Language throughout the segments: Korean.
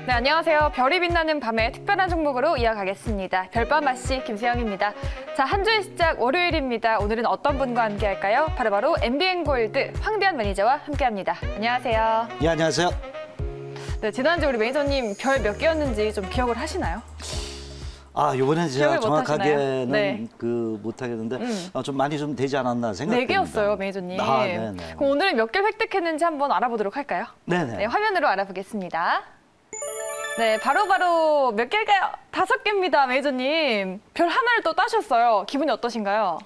네, 안녕하세요. 별이 빛나는 밤의 특별한 종목으로 이어가겠습니다. 별밤 맛씨 김세영입니다. 자, 한 주의 시작 월요일입니다. 오늘은 어떤 분과 함께할까요? 바로 MBN골드 황대현 매니저와 함께합니다. 안녕하세요. 예, 안녕하세요. 네, 지난주 우리 매니저님 별 몇 개였는지 좀 기억을 하시나요? 아, 이번엔 제가 정확하게는 네. 못하겠는데 좀 많이 좀 되지 않았나 생각됩니다. 4개였어요, 매니저님. 아, 네네. 그럼 오늘은 몇 개를 획득했는지 한번 알아보도록 할까요? 네네. 네, 화면으로 알아보겠습니다. 네, 바로 몇 개일까요? 5개입니다, 매니저님. 별 하나를 또 따셨어요. 기분이 어떠신가요?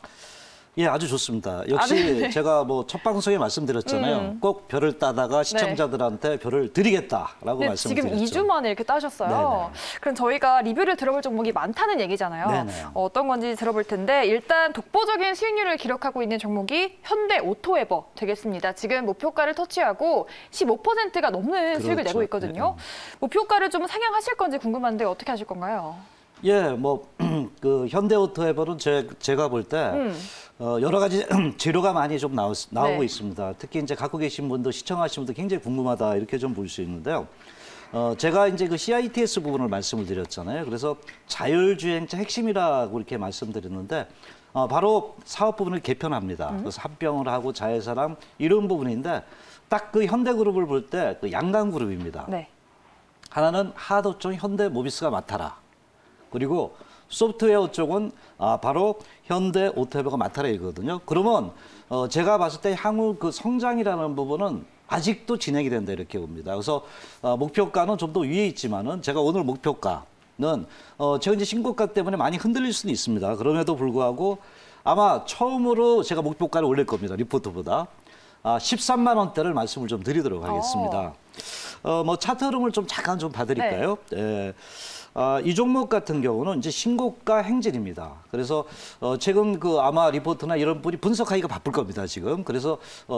예, 아주 좋습니다. 역시 네. 제가 뭐 첫 방송에 말씀드렸잖아요. 꼭 별을 따다가 시청자들한테 별을 드리겠다라고 네, 말씀드렸죠. 지금 2주 만에 이렇게 따셨어요. 네네. 그럼 저희가 리뷰를 들어볼 종목이 많다는 얘기잖아요. 네네. 어떤 건지 들어볼 텐데 일단 독보적인 수익률을 기록하고 있는 종목이 현대 오토에버 되겠습니다. 지금 목표가를 터치하고 15%가 넘는 수익을 내고 있거든요. 목표가를 좀 상향하실 건지 궁금한데 어떻게 하실 건가요? 예, 뭐 그 현대오토에버는 제가 볼 때 여러 가지 재료가 많이 좀 나오고 있습니다. 특히 이제 갖고 계신 분들, 시청하신 분들 굉장히 궁금하다 이렇게 좀 볼 수 있는데요. 제가 이제 그 CITS 부분을 말씀을 드렸잖아요. 그래서 자율주행차 핵심이라고 이렇게 말씀드렸는데 바로 사업 부분을 개편합니다. 그래서 합병을 하고 자회사랑 이런 부분인데 딱 그 현대그룹을 볼 때 그 양강그룹입니다. 네. 하나는 하드 쪽 현대모비스가 맡아라. 그리고 소프트웨어 쪽은 바로 현대오토에버가 맡아라 이거든요. 그러면 제가 봤을 때 향후 그 성장이라는 부분은 아직도 진행이 된다 이렇게 봅니다. 그래서 목표가는 좀 더 위에 있지만은 제가 오늘 목표가는 제가 이제 신고가 때문에 많이 흔들릴 수는 있습니다. 그럼에도 불구하고 아마 처음으로 제가 목표가를 올릴 겁니다. 리포트보다 13만 원대를 말씀을 좀 드리도록 하겠습니다. 뭐 차트 흐름을 좀 잠깐 좀 봐드릴까요? 네. 이 종목 같은 경우는 이제 신고가 행진입니다. 그래서 최근 그 아마 리포트나 이런 분이 분석하기가 바쁠 겁니다, 지금. 그래서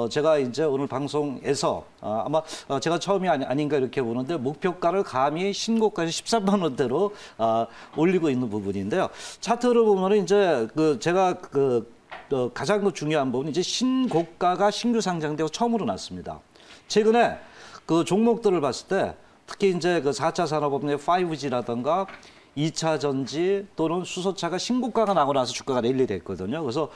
제가 이제 오늘 방송에서 아마 제가 처음이 아닌가 이렇게 보는데 목표가를 감히 신고가에서 13만 원대로 올리고 있는 부분인데요. 차트를 보면은 이제 제가 가장 중요한 부분은 이제 신고가가 신규 상장되고 처음으로 났습니다. 최근에 그 종목들을 봤을 때 특히 이제 그 4차 산업업의 5G라든가 2차 전지 또는 수소차가 신고가가 나고 나서 주가가 랠리 됐거든요. 그래서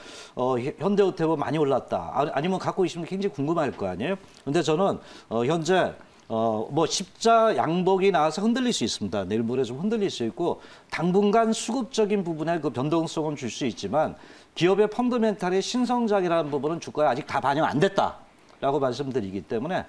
현대오토에버 많이 올랐다. 아니면 갖고 계시면 굉장히 궁금할 거 아니에요. 근데 저는 현재 뭐 십자 양복이 나와서 흔들릴 수 있습니다. 내일 모레 좀 흔들릴 수 있고 당분간 수급적인 부분에 그 변동성은 줄 수 있지만 기업의 펀더멘탈의 신성장이라는 부분은 주가에 아직 다 반영 안 됐다라고 말씀드리기 때문에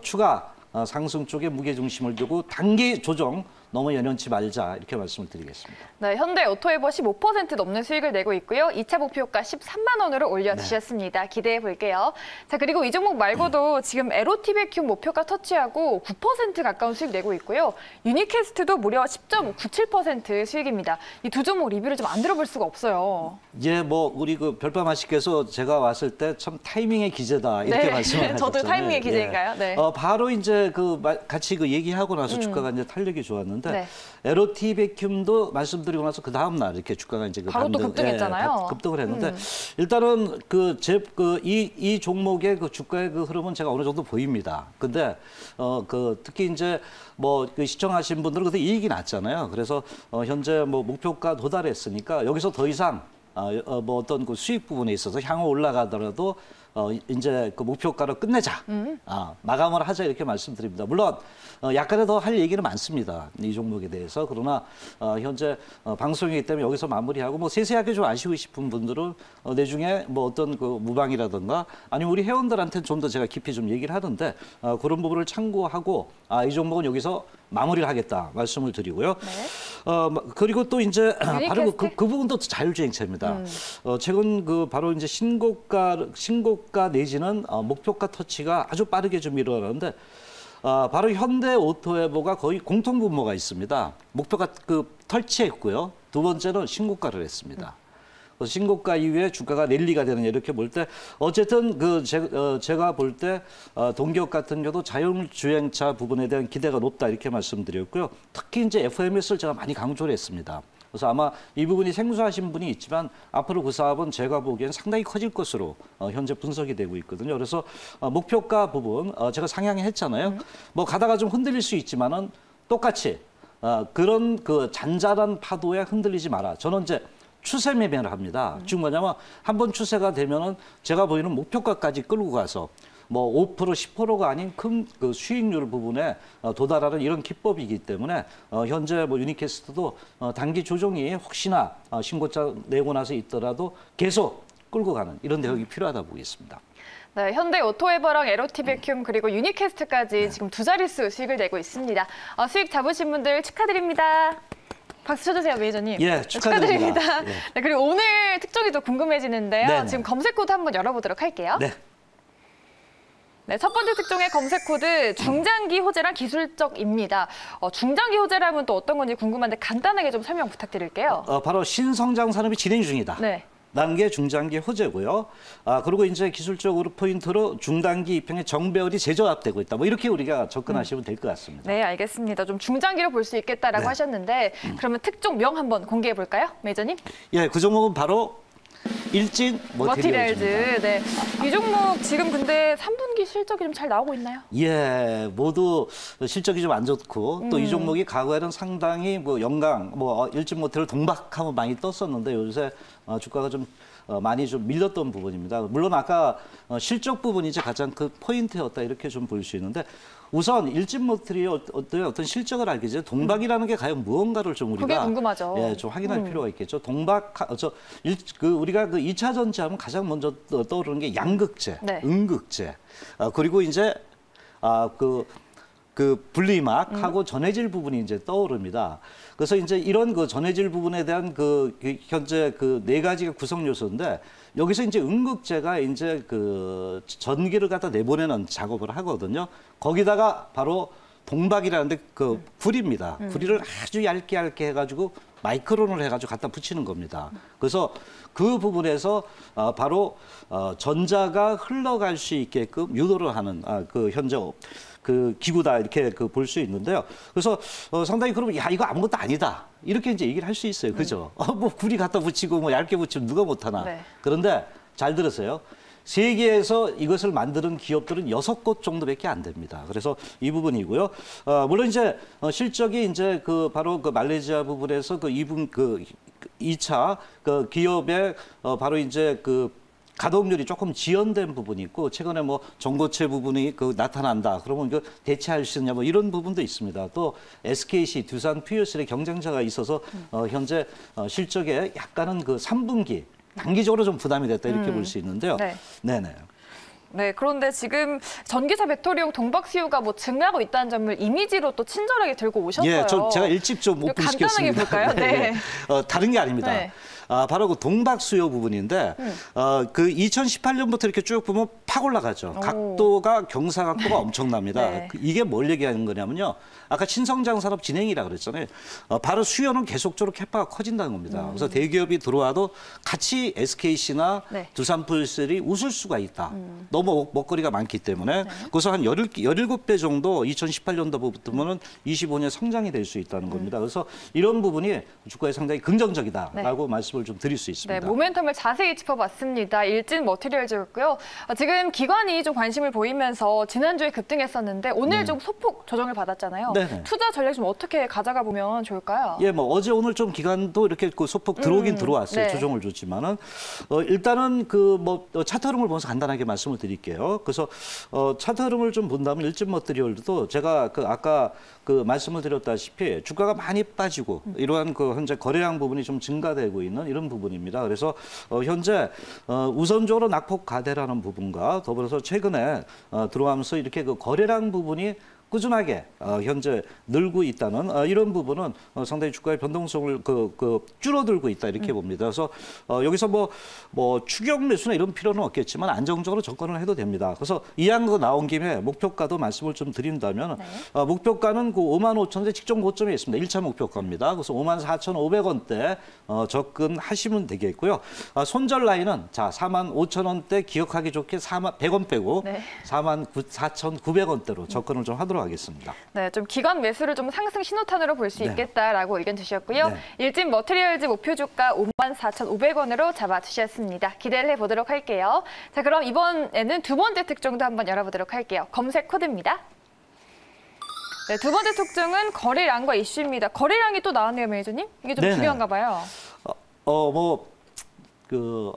추가 상승 쪽에 무게중심을 두고 단기 조정 너무 연연치 말자 이렇게 말씀을 드리겠습니다. 네, 현대오토에버 15% 넘는 수익을 내고 있고요. 2차 목표가 13만 원으로 올려주셨습니다. 네. 기대해 볼게요. 자, 그리고 이 종목 말고도 지금 에로티베큐 목표가 터치하고 9% 가까운 수익 내고 있고요. 유니캐스트도 무려 10.97% 수익입니다. 이 두 종목 리뷰를 좀 안 들어볼 수가 없어요. 예, 뭐 우리 그 별밤 아씨께서 제가 왔을 때 참 타이밍의 기재다 이렇게 말씀을 하셨잖아요. 저도 타이밍의 기재인가요? 네. 바로 이제 같이 얘기하고 나서 주가가 이제 탄력이 좋았는데 네. 에로티베큐도 말씀드리고 나서 그 다음 날 이렇게 주가가 이제 바로 또 급등했잖아요. 급등을 했는데 일단은 이 종목의 그 주가의 그 흐름은 제가 어느 정도 보입니다. 근데 특히 이제 뭐 그 시청하신 분들은 그때 이익이 났잖아요. 그래서 현재 뭐 목표가 도달했으니까 여기서 더 이상 뭐 어떤 그 수익 부분에 있어서 향후 올라가더라도 이제 그 목표가를 끝내자, 마감을 하자 이렇게 말씀드립니다. 물론 약간의 더 할 얘기는 많습니다. 이 종목에 대해서. 그러나 현재 방송이기 때문에 여기서 마무리하고 뭐 세세하게 좀 아시고 싶은 분들은 내중에 뭐 어떤 그 무방이라든가 아니면 우리 회원들한테는 좀 더 제가 깊이 좀 얘기를 하는데 그런 부분을 참고하고 이 종목은 여기서 마무리를 하겠다 말씀을 드리고요. 네. 그리고 또 이제 바로 그 부분도 자율주행차입니다. 최근 바로 이제 신고가 내지는 목표가 터치가 아주 빠르게 좀 일어나는데 바로 현대오토에버가 거의 공통 분모가 있습니다. 목표가 터치했고요. 두 번째는 신고가를 했습니다. 신고가 이후에 주가가 랠리가 되느냐 이렇게 볼 때 어쨌든 제가 볼 때 동기업 같은 경우도 자율주행차 부분에 대한 기대가 높다 이렇게 말씀드렸고요. 특히 이제 FMS를 제가 많이 강조를 했습니다. 그래서 아마 이 부분이 생소하신 분이 있지만 앞으로 그 사업은 제가 보기에는 상당히 커질 것으로 현재 분석이 되고 있거든요. 그래서 목표가 부분 제가 상향했잖아요. 뭐 가다가 좀 흔들릴 수 있지만은 똑같이 그런 그 잔잔한 파도에 흔들리지 마라. 저는 이제 추세 매매를 합니다. 즉 뭐냐면 한번 추세가 되면은 제가 보이는 목표가까지 끌고 가서 뭐 5%, 10%가 아닌 큰 그 수익률 부분에 도달하는 이런 기법이기 때문에 현재 뭐 유니캐스트도 단기 조정이 혹시나 신고가 내고 나서 있더라도 계속 끌고 가는 이런 대응이 필요하다 보겠습니다. 네, 현대 오토에버랑 에로티베큐um 그리고 유니캐스트까지 지금 두 자릿수 수익을 내고 있습니다. 수익 잡으신 분들 축하드립니다. 박수 쳐주세요, 매니저님. 예, 축하드립니다. 예. 네, 그리고 오늘 특종이 더 궁금해지는데요. 네네. 지금 검색 코드 한번 열어보도록 할게요. 네. 네, 첫 번째 특종의 검색 코드 중장기 호재랑 기술적입니다. 중장기 호재라면 또 어떤 건지 궁금한데 간단하게 좀 설명 부탁드릴게요. 바로 신성장 산업이 진행 중이다. 네. 라는 게 중장기 호재고요. 그리고 이제 기술적으로 포인트로 중단기 입형의 정배열이 재조합되고 있다. 뭐 이렇게 우리가 접근하시면 될 것 같습니다. 네, 알겠습니다. 좀 중장기로 볼 수 있겠다라고 네. 하셨는데 그러면 특종명 한번 공개해 볼까요, 매니저님? 예, 그 종목은 바로 일진 머티리얼즈입니다. 머티리얼즈. 네. 이 종목 지금 근데 3분기 실적이 좀 잘 나오고 있나요? 예, 모두 실적이 좀 안 좋고 또 이 종목이 과거에는 상당히 뭐 영광, 뭐 일진 모텔을 동박하면 많이 떴었는데 요새 주가가 좀 많이 좀 밀렸던 부분입니다. 물론 아까 실적 부분이 이제 가장 그 포인트였다 이렇게 좀 볼 수 있는데 우선 일진 모텔이 어떤 실적을 알기 전에 동박이라는 게 과연 무언가를 좀 우리가 그게 궁금하죠. 예, 좀 확인할 필요가 있겠죠. 우리가 그 2차 전지하면 가장 먼저 떠오르는 게 양극재, 네. 음극재, 그리고 이제 그 분리막하고 전해질 부분이 이제 떠오릅니다. 그래서 이제 이런 그 전해질 부분에 대한 그 현재 그 네 가지가 구성 요소인데 여기서 이제 음극재가 이제 그 전기를 갖다 내보내는 작업을 하거든요. 거기다가 바로 동박이라는데 그 구리입니다. 구리를 아주 얇게 해가지고 마이크론을 해가지고 갖다 붙이는 겁니다. 그래서 그 부분에서 바로 전자가 흘러갈 수 있게끔 유도를 하는 그 현재 그 기구다 이렇게 그 볼 수 있는데요. 그래서 상당히 그러면 야 이거 아무것도 아니다 이렇게 이제 얘기를 할 수 있어요. 그죠? 뭐 구리 갖다 붙이고 뭐 얇게 붙이면 누가 못하나. 네. 그런데 잘 들으세요. 세계에서 이것을 만드는 기업들은 6곳 정도밖에 안 됩니다. 그래서 이 부분이고요. 물론 이제 실적이 이제 그 바로 그 말레이시아 부분에서 그 2차 그 기업의 바로 이제 그 가동률이 조금 지연된 부분이 있고 최근에 뭐 전고체 부분이 그 나타난다. 그러면 그 대체할 수 있냐 뭐 이런 부분도 있습니다. 또 SKC 두산 퓨어슬의 경쟁자가 있어서 현재 실적에 약간은 그 3분기 단기적으로 좀 부담이 됐다 이렇게 볼 수 있는데요. 네. 네네. 네, 그런데 지금 전기차 배터리용 동박 수요가 뭐 증가하고 있다는 점을 이미지로 또 친절하게 들고 오셨어요. 예, 제가 일찍 좀 오픈시켰습니다. 간단하게 볼까요? 네. 다른 게 아닙니다. 네. 바로 그 동박 수요 부분인데 그 2018년부터 이렇게 쭉 보면 팍 올라가죠. 각도가 경사각도가 엄청납니다. 네. 이게 뭘 얘기하는 거냐면요. 아까 신성장 산업 진행이라 그랬잖아요. 바로 수요는 계속적으로 캐파가 커진다는 겁니다. 그래서 대기업이 들어와도 같이 SKC나 네. 두산폴셀이 웃을 수가 있다. 너무 먹거리가 많기 때문에 그래서 한 17배 정도 2018년도부터는 25년 성장이 될 수 있다는 겁니다. 그래서 이런 부분이 주가에 상당히 긍정적이다라고 말씀을 좀 드릴 수 있습니다. 네, 모멘텀을 자세히 짚어봤습니다. 일진 머티리얼즈였고요. 지금 기관이 좀 관심을 보이면서 지난주에 급등했었는데 오늘 좀 소폭 조정을 받았잖아요. 네네. 투자 전략 좀 어떻게 가져가 보면 좋을까요? 예, 뭐 어제 오늘 좀 기간도 이렇게 그 소폭 들어오긴 들어왔어요. 네. 조정을 줬지만은 일단은 그 뭐 차트 흐름을 보면서 간단하게 말씀을 드릴게요. 그래서 차트 흐름을 좀 본다면 일진 머티리얼도 제가 그 아까 그 말씀을 드렸다시피 주가가 많이 빠지고 이러한 그 현재 거래량 부분이 좀 증가되고 있는 이런 부분입니다. 그래서 현재 우선적으로 낙폭 가대라는 부분과 더불어서 최근에 들어오면서 이렇게 그 거래량 부분이 꾸준하게 현재 늘고 있다는 이런 부분은 상당히 주가의 변동성을 줄어들고 있다 이렇게 봅니다. 그래서 여기서 뭐 추격 매수나 이런 필요는 없겠지만 안정적으로 접근을 해도 됩니다. 그래서 이왕 나온 김에 목표가도 말씀을 좀 드린다면 목표가는 그 55,000원대 직전 고점에 있습니다. 1차 목표가입니다. 그래서 54,500원대 접근하시면 되겠고요. 손절 라인은 자 45,000원대 기억하기 좋게 100원 빼고 네. 44,900원대로 접근을 좀 하도록 하겠습니다. 네, 좀 기관 매수를 좀 상승 신호탄으로 볼 수 네. 있겠다라고 의견 주셨고요. 네. 일진 머티리얼즈 목표 주가 54,500원으로 잡아주셨습니다. 기대를 해보도록 할게요. 자, 그럼 이번에는 두 번째 특종도 한번 열어보도록 할게요. 검색 코드입니다. 네, 두 번째 특징은 거래량과 이슈입니다. 거래량이 또 나왔네요, 매니저님. 이게 좀 네네. 중요한가 봐요.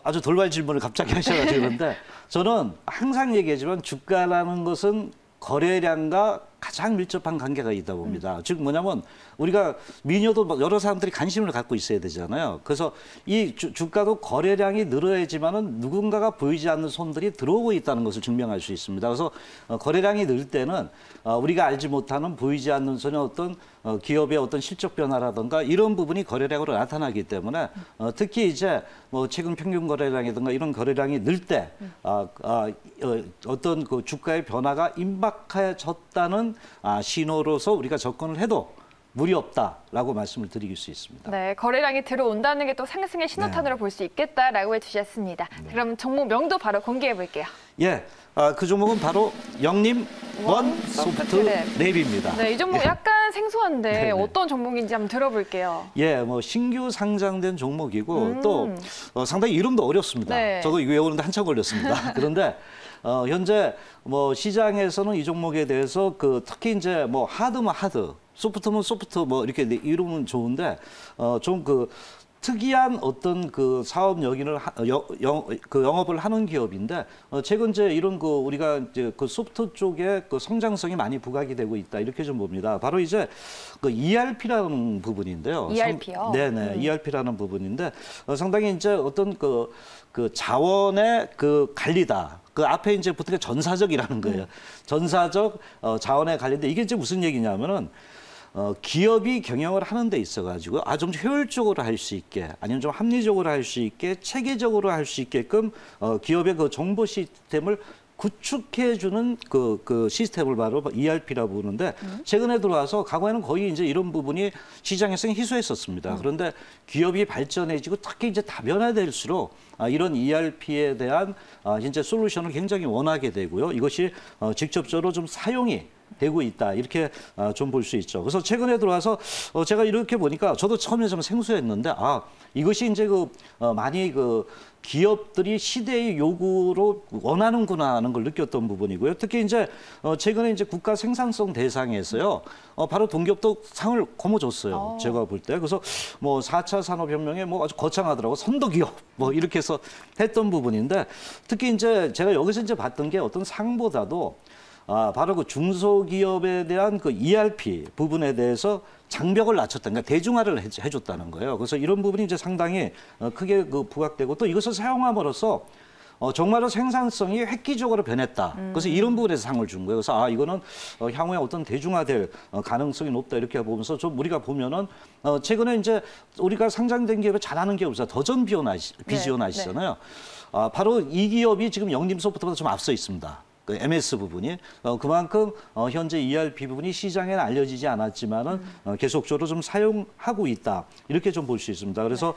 아주 돌발 질문을 갑자기 하셔가지고 그런데 저는 항상 얘기하지만 주가라는 것은 거래량과 가장 밀접한 관계가 있다 봅니다. 즉 뭐냐면 우리가 미녀도 여러 사람들이 관심을 갖고 있어야 되잖아요. 그래서 이 주가도 거래량이 늘어야지만은 누군가가 보이지 않는 손들이 들어오고 있다는 것을 증명할 수 있습니다. 그래서 거래량이 늘 때는 우리가 알지 못하는 보이지 않는 손의 어떤 기업의 어떤 실적 변화라든가 이런 부분이 거래량으로 나타나기 때문에 특히 이제 뭐 최근 평균 거래량이든가 이런 거래량이 늘 때 어떤 그 주가의 변화가 임박해졌다는 신호로서 우리가 접근을 해도 무리 없다라고 말씀을 드릴 수 있습니다. 네, 거래량이 들어온다는 게 또 상승의 신호탄으로 볼 수 있겠다라고 해주셨습니다. 그럼 종목명도 바로 공개해 볼게요. 예, 그 종목은 바로 영림 원 소프트랩입니다. 네, 이 종목 약간 생소한데 네네. 어떤 종목인지 한번 들어볼게요. 예, 뭐 신규 상장된 종목이고 또 상당히 이름도 어렵습니다. 네. 저도 이거 외우는데 한참 걸렸습니다. 그런데 현재 뭐 시장에서는 이 종목에 대해서 특히 이제 뭐 하드면 하드, 소프트면 소프트 뭐 이렇게 이름은 좋은데 좀 특이한 어떤 그 사업 영역을 영업을 하는 기업인데 최근 이제 이런 우리가 이제 소프트 쪽에 성장성이 많이 부각이 되고 있다 이렇게 좀 봅니다. 바로 이제 ERP라는 부분인데요. ERP요? 네네, ERP라는 부분인데 상당히 이제 어떤 자원의 관리다. 그 앞에 이제 보통 전사적이라는 거예요. 전사적 자원의 관리인데 이게 이제 무슨 얘기냐면은. 기업이 경영을 하는 데 있어가지고 좀 효율적으로 할 수 있게 아니면 좀 합리적으로 할 수 있게 체계적으로 할 수 있게끔 기업의 정보 시스템을 구축해주는 시스템을 바로 ERP라고 부르는데 최근에 들어와서 과거에는 거의 이제 이런 부분이 시장에서 희소했었습니다. 그런데 기업이 발전해지고 특히 이제 다변화될수록 이런 ERP에 대한 이제 솔루션을 굉장히 원하게 되고요. 이것이 직접적으로 좀 사용이 되고 있다 이렇게 좀 볼 수 있죠. 그래서 최근에 들어와서 제가 이렇게 보니까 저도 처음에 좀 생소했는데 이것이 이제 많이 기업들이 시대의 요구로 원하는구나 하는 걸 느꼈던 부분이고요. 특히 이제 최근에 이제 국가 생산성 대상에서요. 바로 동기업도 상을 거머쥐었어요. 제가 볼 때. 그래서 뭐 4차 산업혁명에 뭐 아주 거창하더라고. 선도기업 뭐 이렇게 해서 했던 부분인데 특히 이제 제가 여기서 이제 봤던 게 어떤 상보다도 바로 중소기업에 대한 ERP 부분에 대해서 장벽을 낮췄다. 그러니까 대중화를 해줬다는 거예요. 그래서 이런 부분이 이제 상당히 크게 부각되고 또 이것을 사용함으로써 정말로 생산성이 획기적으로 변했다. 그래서 이런 부분에서 상을 준 거예요. 그래서 이거는 향후에 어떤 대중화될 가능성이 높다 이렇게 보면서 좀 우리가 보면은 최근에 이제 우리가 상장된 기업에 잘하는 기업에서 더전 비전 아시잖아요. 바로 이 기업이 지금 영림소프트보다 좀 앞서 있습니다. MS 부분이 그만큼 현재 ERP 부분이 시장에는 알려지지 않았지만은 계속적으로 좀 사용하고 있다 이렇게 좀 볼 수 있습니다. 그래서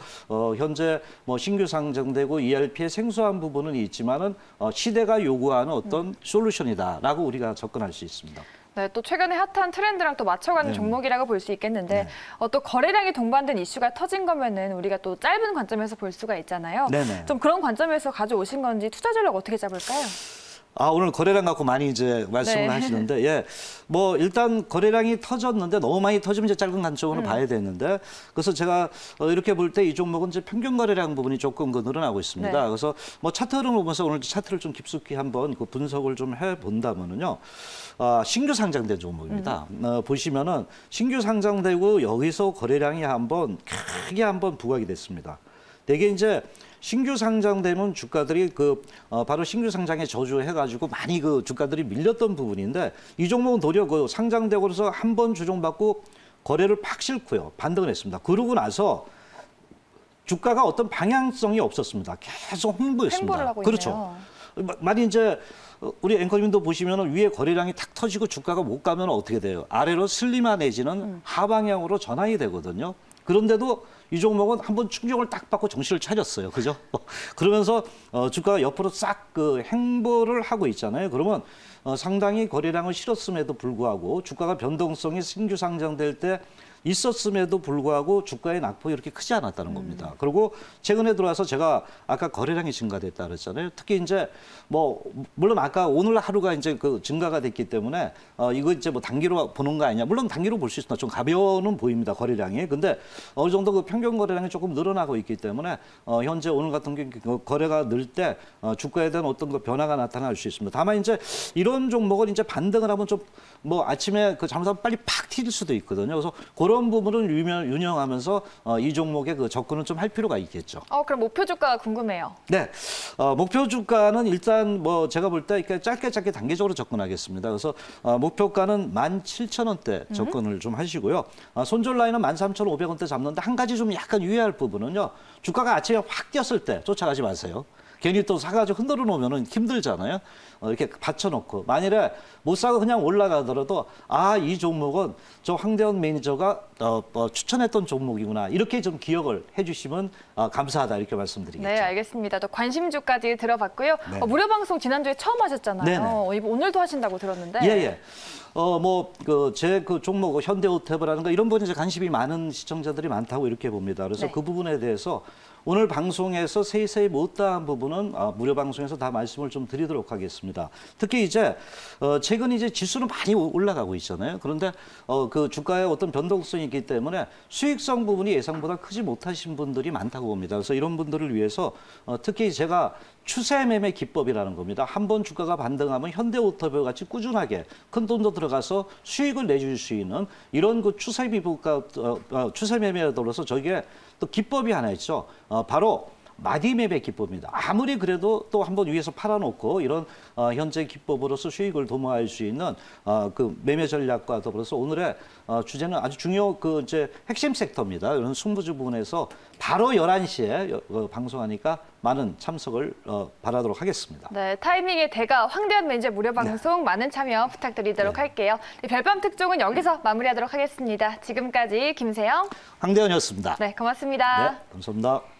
현재 뭐 신규 상장되고 ERP의 생소한 부분은 있지만은 시대가 요구하는 어떤 솔루션이다라고 우리가 접근할 수 있습니다. 네, 또 최근에 핫한 트렌드랑 또 맞춰가는 종목이라고 볼 수 있겠는데 또 거래량이 동반된 이슈가 터진 거면은 우리가 또 짧은 관점에서 볼 수가 있잖아요. 네네. 좀 그런 관점에서 가져오신 건지 투자 전략 어떻게 잡을까요? 오늘 거래량 갖고 많이 이제 말씀을 하시는데, 예. 뭐, 일단 거래량이 터졌는데 너무 많이 터지면 이제 짧은 관점으로 봐야 되는데, 그래서 제가 이렇게 볼 때 이 종목은 이제 평균 거래량 부분이 조금 늘어나고 있습니다. 그래서 뭐 차트를 보면서 오늘 차트를 좀 깊숙이 한번 분석을 좀 해본다면은요, 신규 상장된 종목입니다. 보시면은 신규 상장되고 여기서 거래량이 크게 한번 부각이 됐습니다. 되게 이제 신규 상장되면 주가들이 바로 신규 상장에 저주해가지고 많이 주가들이 밀렸던 부분인데 이 종목은 도리어 상장되고서 한 번 조정받고 거래를 팍 싣고요. 반등을 했습니다. 그러고 나서 주가가 어떤 방향성이 없었습니다. 계속 횡보했습니다. 횡보를 하고 그렇죠. 있네요. 많이 이제 우리 앵커님도 보시면 위에 거래량이 탁 터지고 주가가 못 가면 어떻게 돼요? 아래로 슬림화 내지는 하방향으로 전환이 되거든요. 그런데도 이 종목은 한번 충격을 딱 받고 정신을 차렸어요. 그죠? 그러면서 주가가 옆으로 싹 그 행보를 하고 있잖아요. 그러면 상당히 거래량을 실었음에도 불구하고 주가가 변동성이 신규 상장될 때 있었음에도 불구하고 주가의 낙폭이 이렇게 크지 않았다는 겁니다. 그리고 최근에 들어와서 제가 아까 거래량이 증가됐다 그랬잖아요. 특히 이제 뭐 물론 아까 오늘 하루가 이제 그 증가가 됐기 때문에 이거 이제 뭐 단기로 보는 거 아니냐. 물론 단기로 볼 수 있으나 좀 가벼워는 보입니다. 거래량이. 근데 어느 정도 그 평균 거래량이 조금 늘어나고 있기 때문에 현재 오늘 같은 경우 거래가 늘 때 주가에 대한 어떤 그 변화가 나타날 수 있습니다. 다만 이제 이런 종목은 이제 반등을 하면 좀 뭐 아침에 그 잠깐 빨리 팍 튀길 수도 있거든요. 그래서 그런 부분을 유념하면서 이 종목의 그 접근을 좀 할 필요가 있겠죠. 그럼 목표 주가가 궁금해요. 네, 목표 주가는 일단 뭐 제가 볼 때 이렇게 짧게 단계적으로 접근하겠습니다. 그래서 목표가는 17,000원대 접근을 좀 하시고요. 손절 라인은 13,500원대 잡는데 한 가지 좀 약간 유의할 부분은요. 주가가 아침에 확 뛰었을 때 쫓아가지 마세요. 괜히 또 사가지고 흔들어 놓으면 힘들잖아요. 이렇게 받쳐놓고 만일에 못 사고 그냥 올라가더라도 이 종목은 저 황대현 매니저가 추천했던 종목이구나 이렇게 좀 기억을 해주시면 감사하다 이렇게 말씀드리겠죠. 네, 알겠습니다. 또 관심주까지 들어봤고요. 네. 무료 방송 지난주에 처음 하셨잖아요. 네네. 오늘도 하신다고 들었는데. 예. 제 그 종목 현대오테브라든가 이런 분에 이제 관심이 많은 시청자들이 많다고 이렇게 봅니다. 그래서 네. 그 부분에 대해서 오늘 방송에서 세세히 못다한 부분은 무료 방송에서 다 말씀을 좀 드리도록 하겠습니다. 특히 이제 최근 이제 지수는 많이 올라가고 있잖아요. 그런데 그 주가의 어떤 변동성이 있기 때문에 수익성 부분이 예상보다 크지 못하신 분들이 많다고 봅니다. 그래서 이런 분들을 위해서 특히 제가 추세 매매 기법이라는 겁니다. 한번 주가가 반등하면 현대오토뷰 같이 꾸준하게 큰 돈도 들어가서 수익을 내줄 수 있는 이런 그 추세 비법과 추세 매매에 들어서 저게 또 기법이 하나 있죠. 바로 마디 매매 기법입니다. 아무리 그래도 또 한번 위에서 팔아놓고 이런 현재 기법으로서 수익을 도모할 수 있는 그 매매 전략과 더불어서 오늘의 주제는 아주 중요 그 이제 핵심 섹터입니다. 이런 승부주 부분에서 바로 11시에 방송하니까 많은 참석을 바라도록 하겠습니다. 네, 타이밍의 대가 황대현 매니저 무료 방송 많은 참여 부탁드리도록 할게요. 별밤 특종은 여기서 마무리하도록 하겠습니다. 지금까지 김세영, 황대현이었습니다. 네, 고맙습니다. 네, 감사합니다.